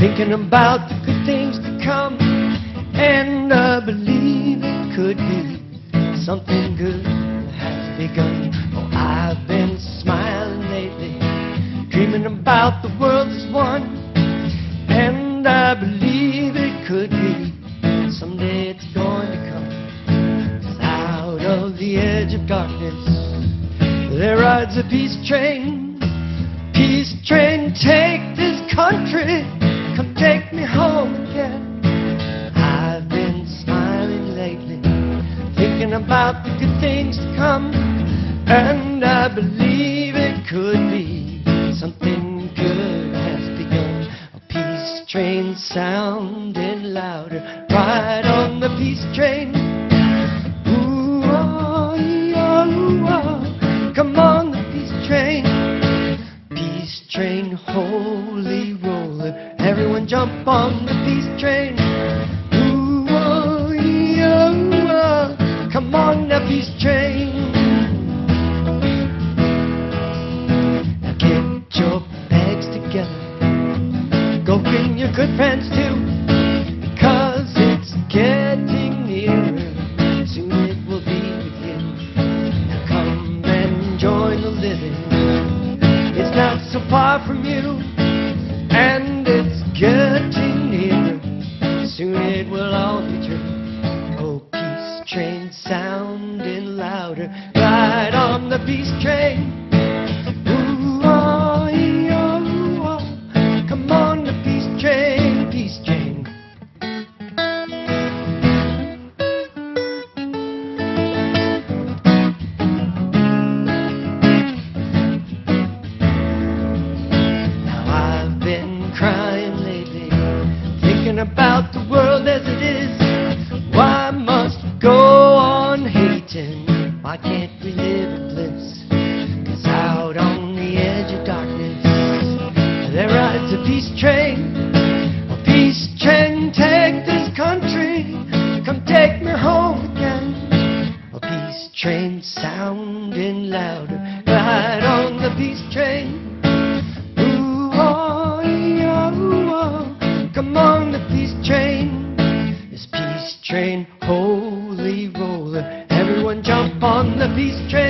thinking about the good things to come, and I believe it could be something good has begun. Oh, I've been smiling lately, dreaming about the world as one, and I believe it could be someday it's going to come. 'Cause out of the edge of darkness there rides a peace train. Peace train, take this country, come take me home again. I've been smiling lately, thinking about the good things to come, and I believe it could be something good has begun. A peace train sounding louder, ride on the peace train. Ooh, oh, oh, oh. Come on the peace train. Peace train, holy roller, everyone jump on the peace train. Ooh, oh, oh, oh. Come on the peace train. Now get your bags together, go bring your good friends too, because it's getting nearer, soon it will be with you. Now come and join the living, it's not so far from you, and it's getting nearer, soon it will all be true. Oh, peace train sounding louder, ride on the peace train. Ooh, oh, oh, oh. Come on the peace train, peace train. Crying lately, thinking about the world as it is. Why must we go on hating? Why can't we live in bliss? 'Cause out on the edge of darkness there rides a peace train. A peace train, take this country, come take me home again. A peace train sounding louder, ride on the peace train. Ooh, oh, come on the peace train. This peace train, holy roller, everyone jump on the peace train.